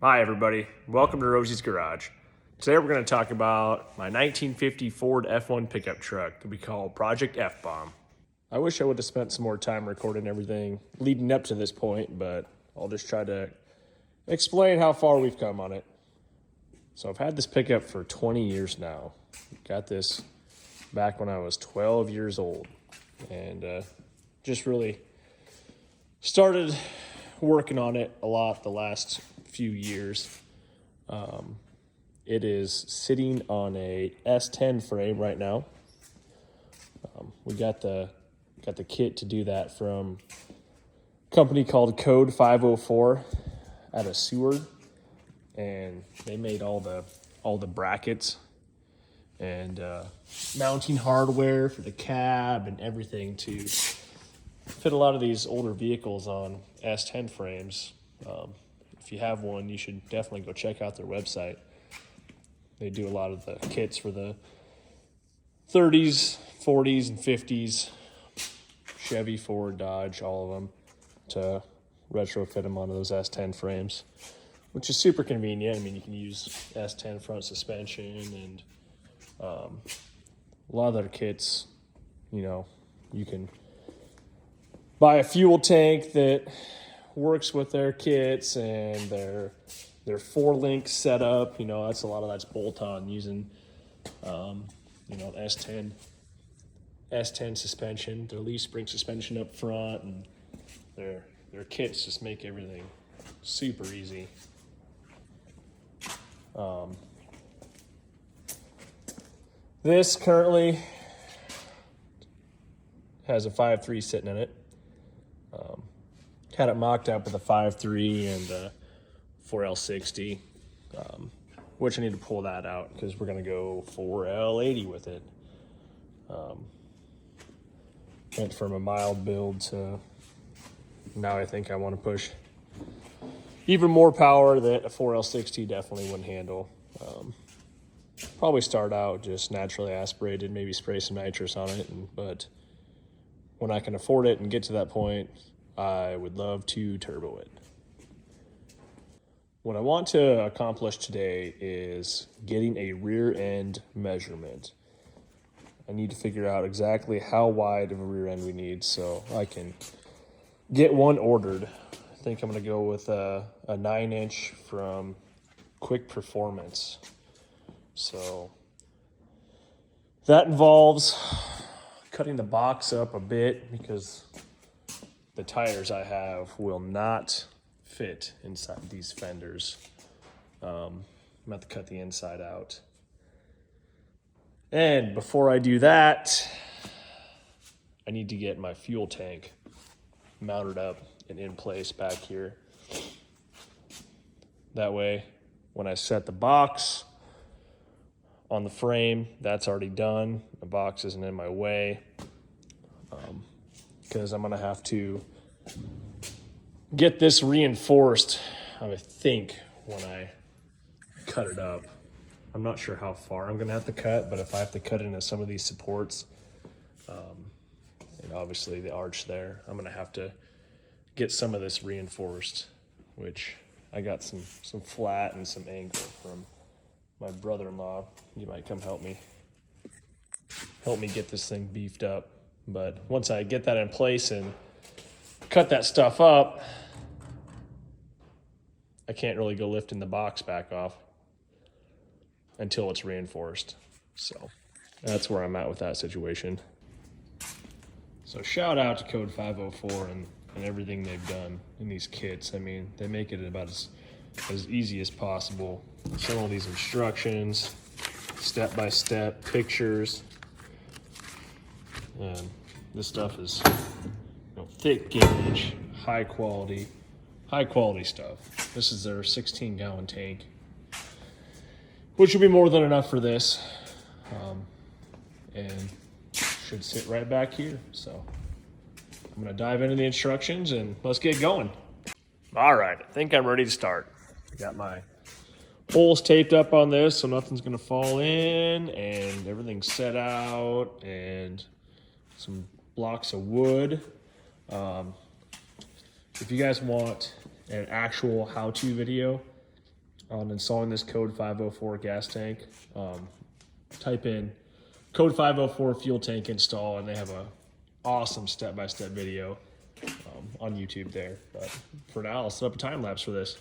Hi everybody, welcome to Rosie's Garage. Today we're going to talk about my 1950 Ford F1 pickup truck that we call Project F-Bomb. I wish I would have spent some more time recording everything leading up to this point, but I'll just try to explain how far we've come on it. So I've had this pickup for 20 years now. Got this back when I was 12 years old and just really started working on it a lot the last few years. It is sitting on a S10 frame right now. We got the kit to do that from a company called Code 504 out of Seward, and they made all the brackets and mounting hardware for the cab and everything to fit a lot of these older vehicles on S10 frames. If you have one, you should definitely go check out their website. They do a lot of the kits for the 30s, 40s, and 50s, Chevy, Ford, Dodge, all of them, to retrofit them onto those S10 frames, which is super convenient. I mean, you can use S10 front suspension and a lot of their kits, you can buy a fuel tank that works with their kits and their 4-link setup. That's bolt-on using S10 suspension, their leaf spring suspension up front, and their kits just make everything super easy. This currently has a 5.3 sitting in it. Had it mocked up with a 5.3 and a 4L60, which I need to pull that out because we're going to go 4L80 with it. Went from a mild build to now I think I want to push even more power that a 4L60 definitely wouldn't handle. Probably start out just naturally aspirated, maybe spray some nitrous on it, but when I can afford it and get to that point, I would love to turbo it. What I want to accomplish today is getting a rear end measurement. I need to figure out exactly how wide of a rear end we need so I can get one ordered. I think I'm going to go with a 9-inch from Quick Performance. So that involves cutting the box up a bit because the tires I have will not fit inside these fenders. I'm going to have to cut the inside out. And before I do that, I need to get my fuel tank mounted up and in place back here. That way, when I set the box on the frame, that's already done. The box isn't in my way. Because I'm going to have to get this reinforced, I think, when I cut it up. I'm not sure how far I'm going to have to cut, but if I have to cut into some of these supports, and obviously the arch there, I'm going to have to get some of this reinforced, which I got some flat and some angle from my brother-in-law. He might come help me get this thing beefed up. But once I get that in place and cut that stuff up, I can't really go lifting the box back off until it's reinforced. So that's where I'm at with that situation. So shout out to Code 504 and everything they've done in these kits. I mean, they make it about as easy as possible. Some of these instructions, step-by-step pictures. And this stuff is thick gauge, high quality stuff. This is their 16-gallon tank, which will be more than enough for this, and should sit right back here. So I'm gonna dive into the instructions and let's get going. All right, I think I'm ready to start. I got my holes taped up on this so nothing's gonna fall in, and everything's set out, and some blocks of wood. If you guys want an actual how-to video, on installing this Code 504 gas tank. Type in Code 504 fuel tank install, and they have a awesome step-by-step video on YouTube there. But for now, I'll set up a time lapse for this.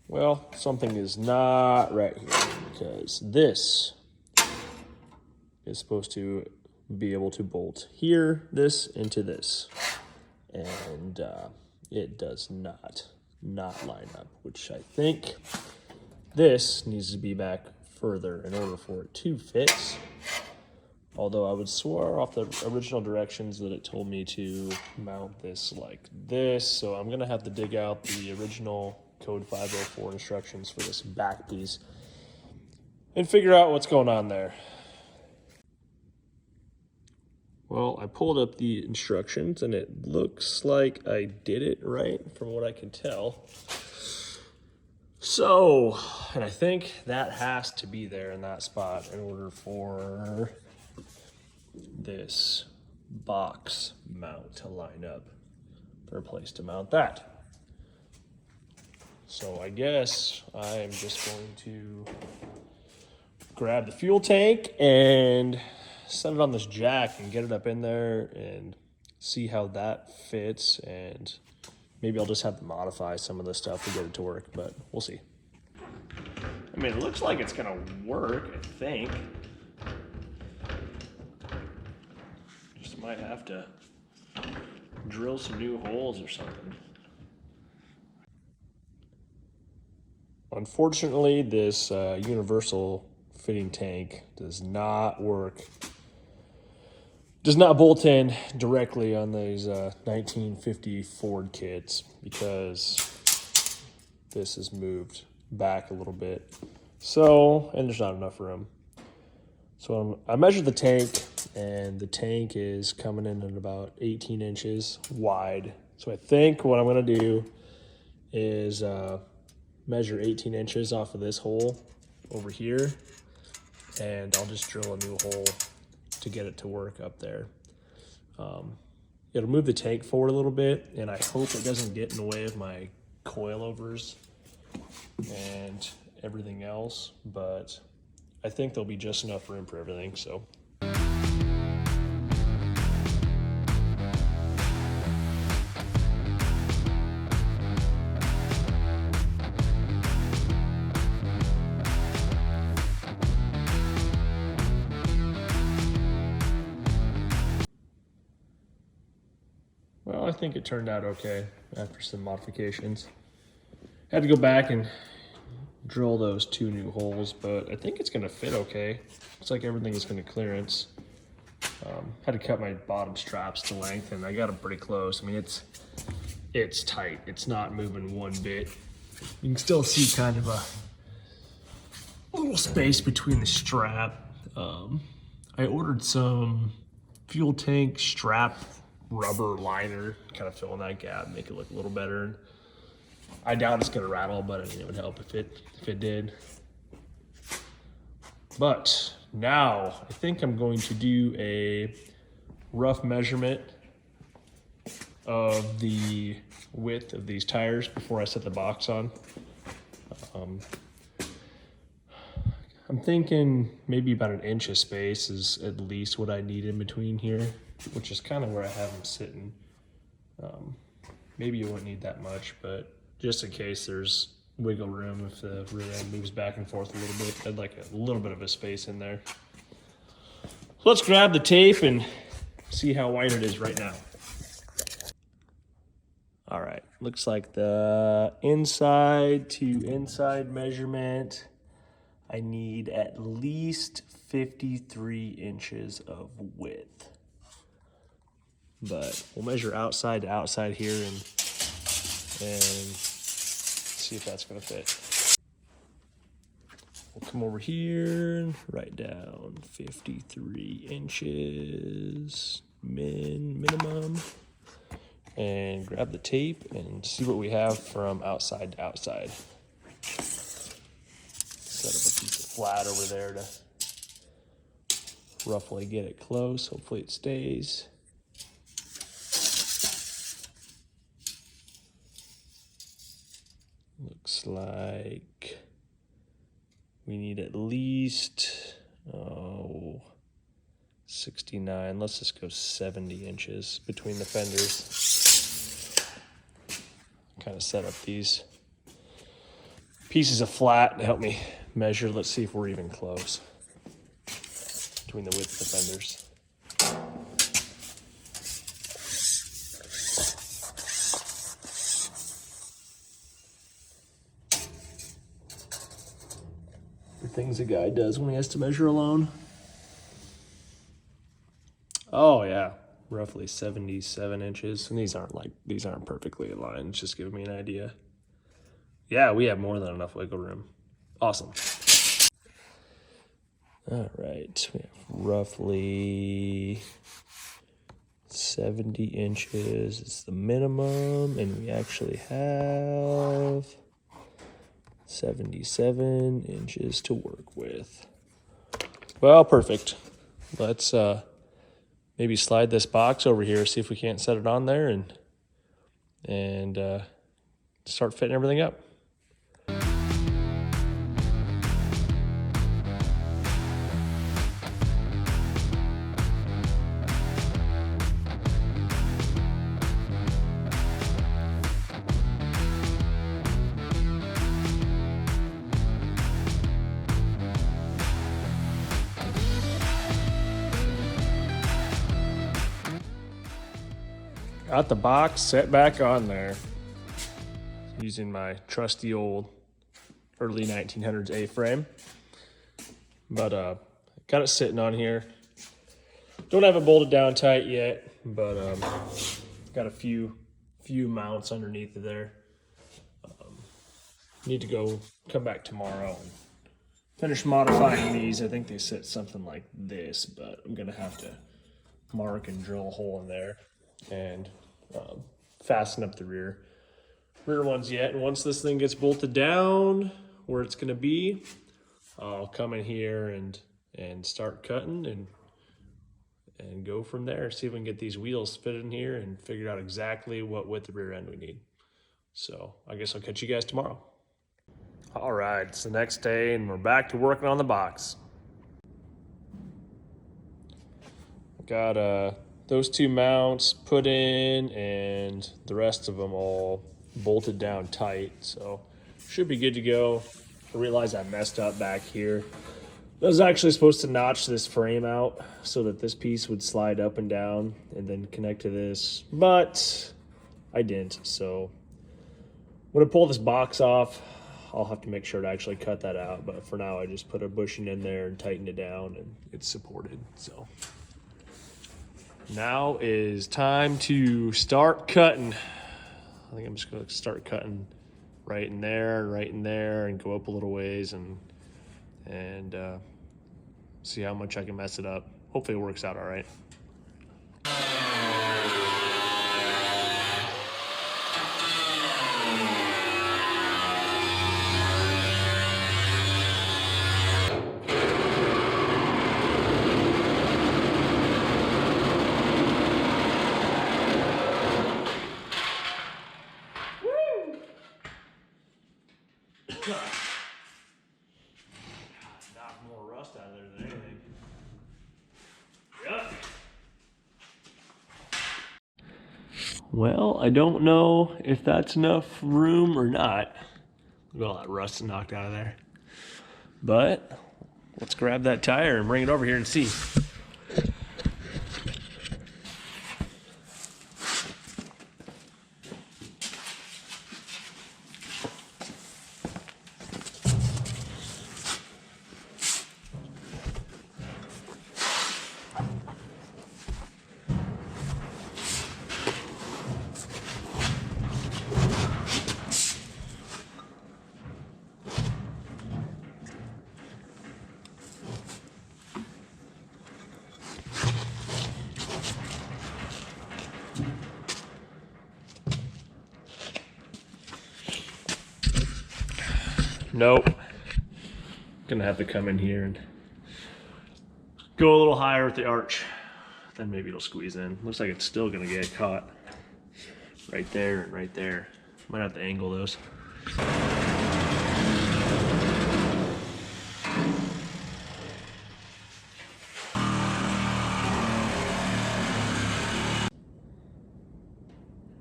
Well, something is not right here, because this is supposed to be able to bolt here, this into this, and it does not line up, which I think this needs to be back further in order for it to fit. Although I would swear off the original directions that it told me to mount this like this, so I'm gonna have to dig out the original Code 504 instructions for this back piece and figure out what's going on there. Well, I pulled up the instructions and it looks like I did it right from what I can tell. So, and I think that has to be there in that spot in order for this box mount to line up for a place to mount that. So I guess I'm just going to grab the fuel tank and set it on this jack and get it up in there and see how that fits, and maybe I'll just have to modify some of the stuff to get it to work, but we'll see. I mean, it looks like it's gonna work, I think. Just might have to drill some new holes or something. Unfortunately, this universal fitting tank does not work. Does not bolt in directly on these 1950 Ford kits, because this is moved back a little bit. So, and there's not enough room. So I measured the tank, and the tank is coming in at about 18 inches wide. So I think what I'm gonna do is measure 18 inches off of this hole over here, and I'll just drill a new hole to get it to work up there. It'll move the tank forward a little bit, and I hope it doesn't get in the way of my coilovers and everything else, but I think there'll be just enough room for everything, so. Well, I think it turned out okay after some modifications. Had to go back and drill those 2 new holes, but I think it's gonna fit okay. Looks like everything is gonna clearance. Had to cut my bottom straps to length, and I got them pretty close. I mean, it's tight. It's not moving one bit. You can still see kind of a little space between the strap. I ordered some fuel tank strap rubber liner, kind of fill in that gap, make it look a little better. I doubt it's gonna rattle, but I mean, it would help if it did. But now I think I'm going to do a rough measurement of the width of these tires before I set the box on. I'm thinking maybe about 1 inch of space is at least what I need in between here, which is kind of where I have them sitting. Maybe you wouldn't need that much, but just in case there's wiggle room if the rear end moves back and forth a little bit, I'd like a little bit of a space in there. So let's grab the tape and see how wide it is right now. All right, looks like the inside to inside measurement, I need at least 53 inches of width. But we'll measure outside to outside here and see if that's gonna fit. We'll come over here and write down 53 inches minimum, and grab the tape and see what we have from outside to outside. flat over there to roughly get it close. Hopefully it stays. Looks like we need at least 69. Let's just go 70 inches between the fenders. Kind of set up these pieces of flat to help me measure. Let's see if we're even close between the width of the fenders. The things a guy does when he has to measure alone. Oh yeah, roughly 77 inches. And these aren't perfectly aligned. It's just giving me an idea. Yeah, we have more than enough wiggle room. Awesome. All right, we have roughly 70 inches is the minimum, and we actually have 77 inches to work with. Well, perfect. Let's maybe slide this box over here, see if we can't set it on there, and start fitting everything up. Got the box set back on there using my trusty old early 1900s A-frame, but got it sitting on here. Don't have it bolted down tight yet, but got a few mounts underneath of there. Need to come back tomorrow and finish modifying these. I think they sit something like this, but I'm gonna have to mark and drill a hole in there and fasten up the rear ones yet. And once this thing gets bolted down where it's going to be, I'll come in here and start cutting and go from there. See if we can get these wheels fitted in here and figure out exactly what width of rear end we need. So I guess I'll catch you guys tomorrow. All right, it's the next day and we're back to working on the box. Got those two mounts put in and the rest of them all bolted down tight, so should be good to go. I realized I messed up back here. I was actually supposed to notch this frame out so that this piece would slide up and down and then connect to this, but I didn't. So when I pull this box off, I'll have to make sure to actually cut that out, but for now I just put a bushing in there and tightened it down and it's supported. So now is time to start cutting. I think I'm just going to start cutting right in there and go up a little ways and see how much I can mess it up. Hopefully it works out all right. Knock more rust out of there than anything. Yep. Well, I don't know if that's enough room or not. Look at all that rust knocked out of there. But let's grab that tire and bring it over here and see. Nope. Gonna have to come in here and go a little higher with the arch. Then maybe it'll squeeze in. Looks like it's still gonna get caught right there and right there. Might have to angle those.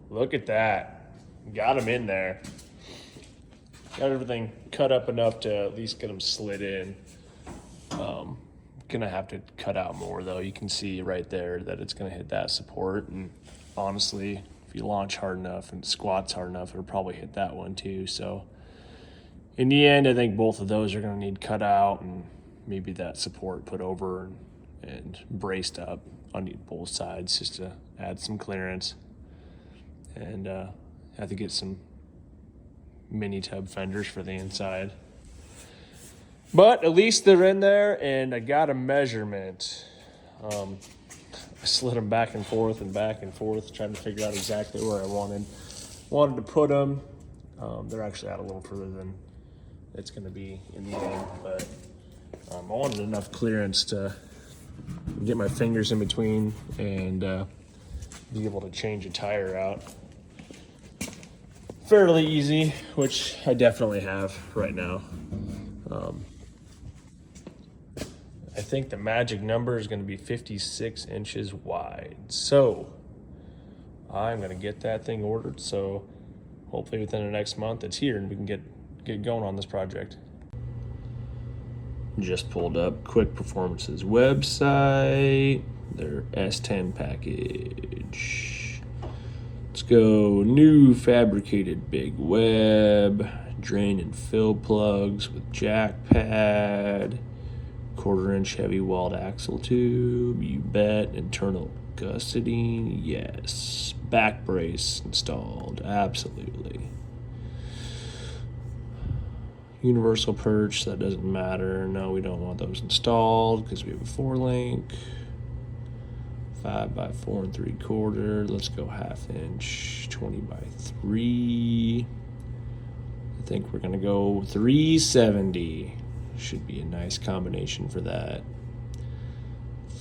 Look at that. Got them in there. Got everything cut up enough to at least get them slid in. Gonna have to cut out more though. You can see right there that it's gonna hit that support, and honestly, if you launch hard enough and squats hard enough, it'll probably hit that one too. So in the end, I think both of those are gonna need cut out, and maybe that support put over and braced up on both sides just to add some clearance. And have to get some mini tub fenders for the inside. But at least they're in there, and I got a measurement. I slid them back and forth, trying to figure out exactly where I wanted to put them. They're actually out a little further than it's going to be in the end, but I wanted enough clearance to get my fingers in between and be able to change a tire out fairly easy, which I definitely have right now. I think the magic number is going to be 56 inches wide. So I'm going to get that thing ordered. So hopefully within the next month it's here and we can get going on this project. Just pulled up Quick Performance's website, their S10 package. Let's go new fabricated big web, drain and fill plugs with jack pad, 1/4-inch heavy walled axle tube, you bet, internal gusseting, yes, back brace installed, absolutely. Universal perch, that doesn't matter, no, we don't want those installed because we have a 4-link. 5 by 4 3/4. Let's go 1/2 inch, 20 by 3. I think we're gonna go 370. Should be a nice combination for that.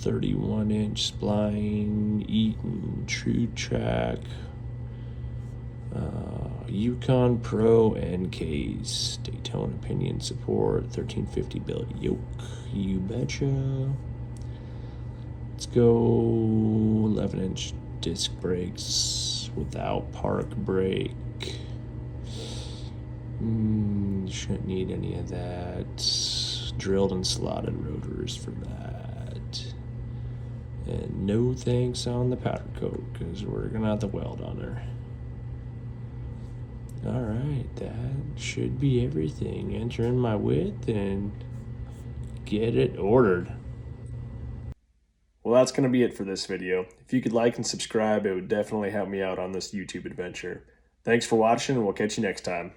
31-inch spline, Eaton True Track, Yukon Pro NKs, Daytona pinion support, 1350 billet yoke. You betcha. Let's go 11-inch disc brakes without park brake. Shouldn't need any of that. Drilled and slotted rotors for that. And no thanks on the powder coat because we're gonna have to weld on her. Alright, that should be everything. Enter in my width and get it ordered. Well, that's going to be it for this video. If you could like and subscribe, it would definitely help me out on this YouTube adventure. Thanks for watching, and we'll catch you next time.